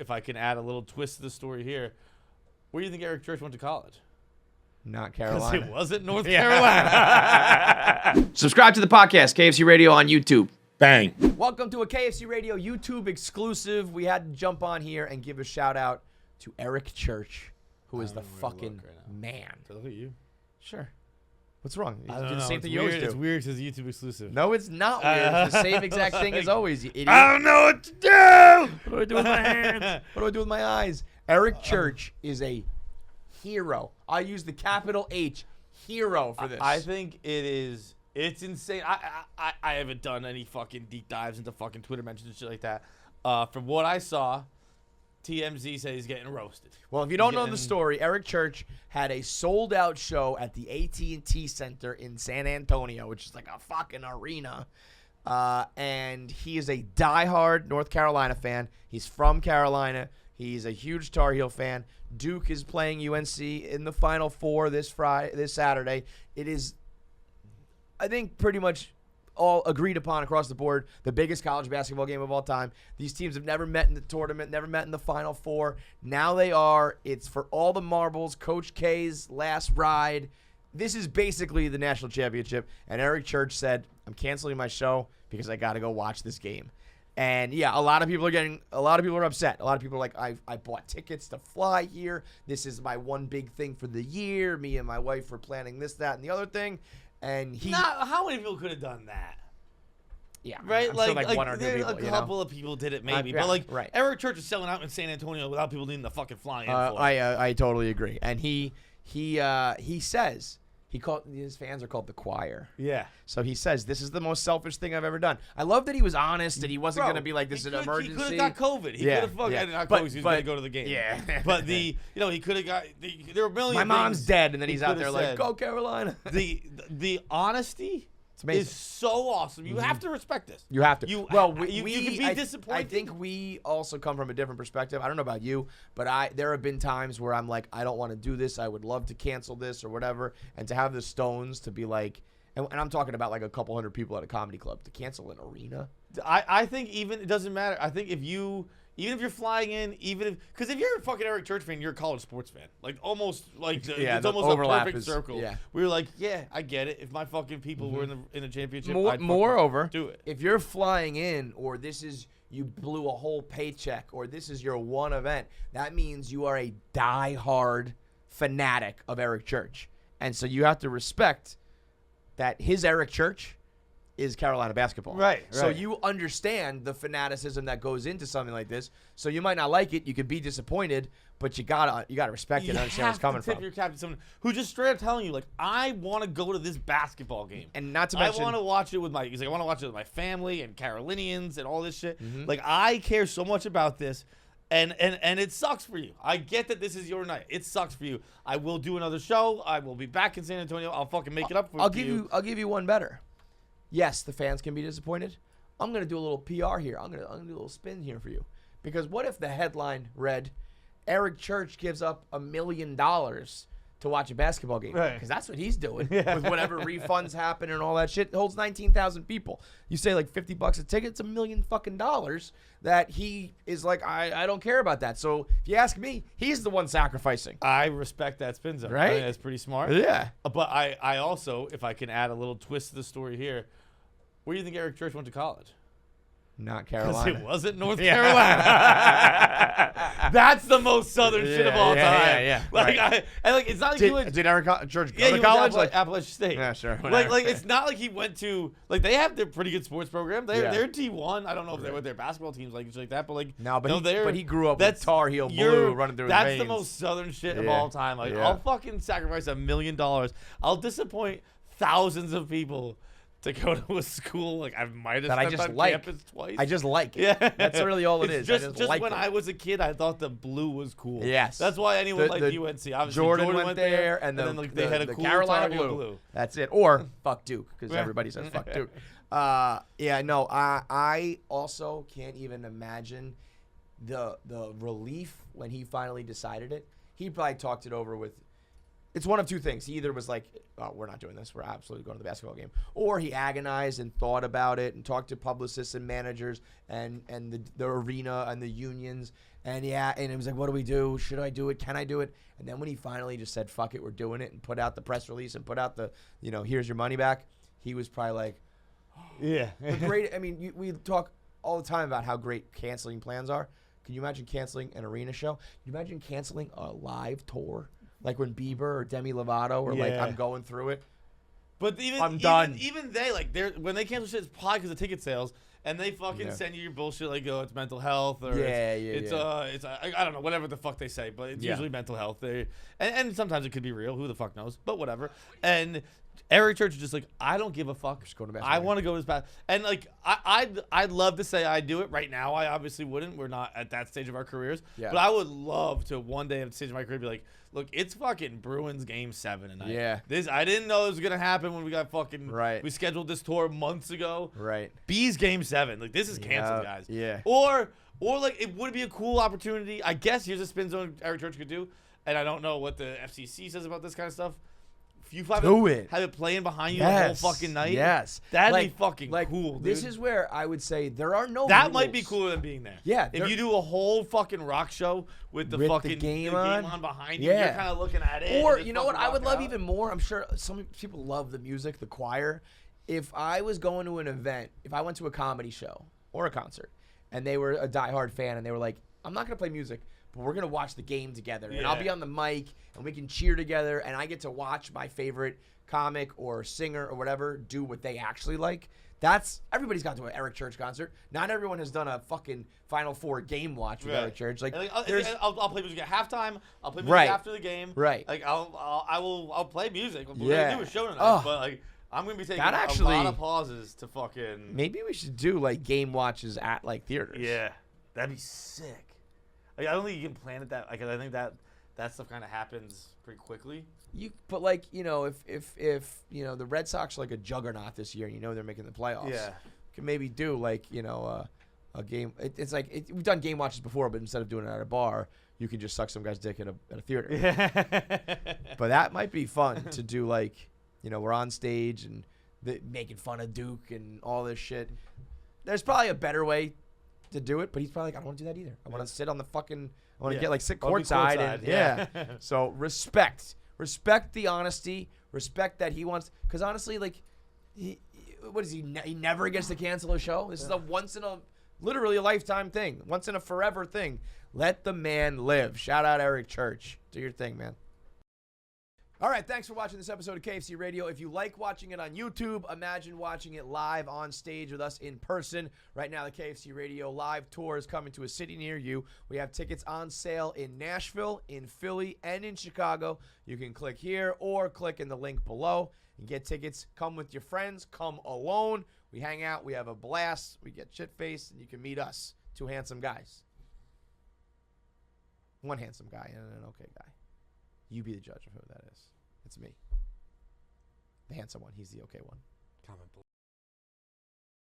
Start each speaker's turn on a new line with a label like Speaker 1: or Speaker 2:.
Speaker 1: if I can add a little twist to the story here, where do you think Eric Church went to college?
Speaker 2: Not
Speaker 1: Because
Speaker 2: Carolina.
Speaker 1: it wasn't North Carolina.
Speaker 2: Subscribe to the podcast, KFC Radio on YouTube.
Speaker 1: Bang.
Speaker 2: Welcome to a KFC Radio YouTube exclusive. We had to jump on here and give a shout out to Eric Church, who is the fucking man.
Speaker 1: Look at you.
Speaker 2: Sure. What's wrong? You
Speaker 1: I don't
Speaker 2: do the
Speaker 1: know.
Speaker 2: same
Speaker 1: It's
Speaker 2: thing you always
Speaker 1: weird.
Speaker 2: do.
Speaker 1: It's weird because it's YouTube exclusive.
Speaker 2: No, it's not weird. It's the same exact thing as always, you idiot.
Speaker 1: I don't know what to do.
Speaker 2: What do I do with my hands? What do I do with my eyes? Eric Church is a hero. I use the capital H, hero, for this.
Speaker 1: I think it's insane. I haven't done any fucking deep dives into fucking Twitter mentions and shit like that. From what I saw, TMZ said he's getting roasted.
Speaker 2: Well, if you don't know the story, Eric Church had a sold-out show at the AT&T Center in San Antonio, which is like a fucking arena. And he is a diehard North Carolina fan. He's from Carolina. He's a huge Tar Heel fan. Duke is playing UNC in the Final Four this Saturday. It is, I think, pretty much all agreed upon across the board, the biggest college basketball game of all time. These teams have never met in the tournament, never met in the Final Four. Now they are. It's for all the marbles. Coach K's last ride. This is basically the national championship. And Eric Church said, I'm canceling my show because I got to go watch this game. And yeah, a lot of people are upset. A lot of people are like, I bought tickets to fly here. This is my one big thing for the year. Me and my wife were planning this, that, and the other thing. And
Speaker 1: how many people could have done that?
Speaker 2: Yeah,
Speaker 1: right.
Speaker 2: I'm sure like one or two
Speaker 1: there,
Speaker 2: people.
Speaker 1: A couple of people did it, maybe.
Speaker 2: Yeah,
Speaker 1: but like
Speaker 2: right.
Speaker 1: Eric Church is selling out in San Antonio without people needing to fucking fly in. For
Speaker 2: I totally agree. And he says his fans are called the choir.
Speaker 1: Yeah.
Speaker 2: So he says this is the most selfish thing I've ever done. I love that he was honest and he wasn't going to be like this is an emergency.
Speaker 1: He could have got COVID. He could have fucking not COVID. He was going to go to the game.
Speaker 2: Yeah.
Speaker 1: But he could have got. There were a million.
Speaker 2: My mom's dead, and then he's out there like,
Speaker 1: said.
Speaker 2: "Go Carolina."
Speaker 1: The honesty is so awesome. You have to respect this.
Speaker 2: You have to.
Speaker 1: You can be disappointed.
Speaker 2: I think we also come from a different perspective. I don't know about you, but there have been times where I'm like, I don't want to do this. I would love to cancel this or whatever. And to have the stones to be like, and I'm talking about like a couple hundred people at a comedy club to cancel an arena.
Speaker 1: I think even it doesn't matter. I think even if you're flying in, because if you're a fucking Eric Church fan, you're a college sports fan. Like almost like it's almost a perfect circle. Yeah. We were like, yeah, I get it. If my fucking people were in the championship,
Speaker 2: moreover,
Speaker 1: do it.
Speaker 2: If you're flying in, or you blew a whole paycheck, or this is your one event, that means you are a diehard fanatic of Eric Church, and so you have to respect that his Eric Church is Carolina basketball.
Speaker 1: Right.
Speaker 2: So you understand the fanaticism that goes into something like this. So you might not like it. You could be disappointed, but you gotta respect it and understand where it's coming from.
Speaker 1: Your captain, someone who just straight up telling you, like, I want to go to this basketball game.
Speaker 2: And not to mention,
Speaker 1: I want to watch it with I want to watch it with my family and Carolinians and all this shit. Like, I care so much about this. And it sucks for you. I get that this is your night. It sucks for you. I will do another show. I will be back in San Antonio. I'll fucking make it up for you.
Speaker 2: I'll give you one better. Yes, the fans can be disappointed. I'm going to do a little PR here. I'm going to do a little spin here for you. Because what if the headline read, Eric Church gives up $1 million to watch a basketball game?
Speaker 1: Right.
Speaker 2: Because that's what he's doing with whatever refunds happen and all that shit. It holds 19,000 people. You say like $50 a ticket, it's $1 million fucking dollars that he is like, I don't care about that. So if you ask me, he's the one sacrificing.
Speaker 1: I respect that spin zone.
Speaker 2: Right?
Speaker 1: I think that's pretty smart.
Speaker 2: Yeah.
Speaker 1: But I also, if I can add a little twist to the story here, where do you think Eric Church went to college?
Speaker 2: Not
Speaker 1: Because
Speaker 2: Carolina.
Speaker 1: it wasn't North Carolina. That's the most Southern shit of all time.
Speaker 2: Yeah.
Speaker 1: Like,
Speaker 2: right.
Speaker 1: It's not like he went.
Speaker 2: Did Eric Church go
Speaker 1: Yeah,
Speaker 2: to
Speaker 1: he
Speaker 2: college?
Speaker 1: went to Appalachian State.
Speaker 2: Yeah, sure.
Speaker 1: Like it's not like he went to they have their pretty good sports program. They're D1. I don't know if they're with their basketball teams like that, but
Speaker 2: but he grew up with Tar Heel blue running through his veins.
Speaker 1: That's the most Southern shit of all time. Like I'll fucking sacrifice $1 million. I'll disappoint thousands of people to go to a school like I might have spent on campus twice.
Speaker 2: I just like it.
Speaker 1: Yeah,
Speaker 2: that's really all it is.
Speaker 1: Just when I was a kid, I thought the blue was cool.
Speaker 2: Yes,
Speaker 1: that's why anyone liked UNC. Obviously, Jordan went there, and then they had a cool
Speaker 2: Carolina blue. That's it. Or fuck Duke, because everybody says fuck Duke. I also can't even imagine the relief when he finally decided it. He probably talked it over with it's one of two things. He either was like, oh, we're not doing this. We're absolutely going to the basketball game. Or he agonized and thought about it and talked to publicists and managers and the arena and the unions. And and it was like, what do we do? Should I do it? Can I do it? And then when he finally just said, fuck it, we're doing it, and put out the press release and put out the, here's your money back, he was probably like,
Speaker 1: yeah.
Speaker 2: great. I mean, we talk all the time about how great canceling plans are. Can you imagine canceling an arena show? Can you imagine canceling a live tour? Like when Bieber or Demi Lovato were like, I'm going through it.
Speaker 1: But
Speaker 2: I'm done.
Speaker 1: Even they, like, when they cancel shit, it's probably because of ticket sales. And they fucking send you your bullshit like, oh, it's mental health, or it's I don't know, whatever the fuck they say, but it's usually mental health. And sometimes it could be real. Who the fuck knows? But whatever. And Eric Church is just like, I don't give a fuck.
Speaker 2: Just go to
Speaker 1: I want to go to this basketball. And like, I'd love to say I do it right now. I obviously wouldn't. We're not at that stage of our careers. Yeah. But I would love to one day at the stage of my career be like, look, it's fucking Bruins Game 7 tonight.
Speaker 2: Yeah.
Speaker 1: I didn't know it was gonna happen when we got fucking we scheduled this tour months ago.
Speaker 2: Right.
Speaker 1: B's Game 7. Like, this is canceled, guys.
Speaker 2: Yeah.
Speaker 1: Or like, it would be a cool opportunity. I guess here's a spin zone Eric Church could do. And I don't know what the FCC says about this kind of stuff. If you have it playing behind you the whole fucking night.
Speaker 2: Yes.
Speaker 1: That'd be fucking cool, dude.
Speaker 2: This is where I would say there are no
Speaker 1: That
Speaker 2: rules.
Speaker 1: might be cooler than being there.
Speaker 2: Yeah.
Speaker 1: If you do a whole fucking rock show with the fucking
Speaker 2: game on
Speaker 1: behind you, you're kind of looking at it.
Speaker 2: Or, you know what I would love even more? I'm sure some people love the music, the choir. If I was going to an event, if I went to a comedy show or a concert, and they were a diehard fan, and they were like, I'm not going to play music, but we're going to watch the game together. And I'll be on the mic, and we can cheer together, and I get to watch my favorite comic or singer or whatever do what they actually like. Everybody's gone to an Eric Church concert. Not everyone has done a fucking Final Four game watch with Eric Church. Like,
Speaker 1: I'll play music at halftime. I'll play music after the game.
Speaker 2: Right.
Speaker 1: Like, I'll play music. We're gonna do a show tonight, but like, I'm gonna be taking a lot of pauses to fucking.
Speaker 2: Maybe we should do like game watches at like theaters.
Speaker 1: Yeah, that'd be sick. Like, I don't think you can plan it that. Like, I think that stuff kind of happens pretty quickly.
Speaker 2: But like, if the Red Sox are like a juggernaut this year, and they're making the playoffs.
Speaker 1: Yeah.
Speaker 2: You can maybe do like a game. It's like we've done game watches before, but instead of doing it at a bar, you can just suck some guy's dick at a theater.
Speaker 1: Yeah.
Speaker 2: But that might be fun to do. Like, we're on stage and making fun of Duke and all this shit. There's probably a better way to do it, but he's probably like, I don't want to do that either. I want to sit on the fucking. I want to get like sit courtside. And So respect the honesty. Respect that he wants. Because honestly, like, what is he? He never gets to cancel a show. This is a literally a lifetime thing. Once in a forever thing. Let the man live. Shout out Eric Church. Do your thing, man. All right, thanks for watching this episode of KFC Radio. If you like watching it on YouTube, imagine watching it live on stage with us in person. Right now, the KFC Radio live tour is coming to a city near you. We have tickets on sale in Nashville, in Philly, and in Chicago. You can click here or click in the link below and get tickets. Come with your friends. Come alone. We hang out. We have a blast. We get shit-faced, and you can meet us, two handsome guys. One handsome guy and an okay guy. You be the judge of who that is. It's me. The handsome one. He's the okay one.
Speaker 1: Comment below.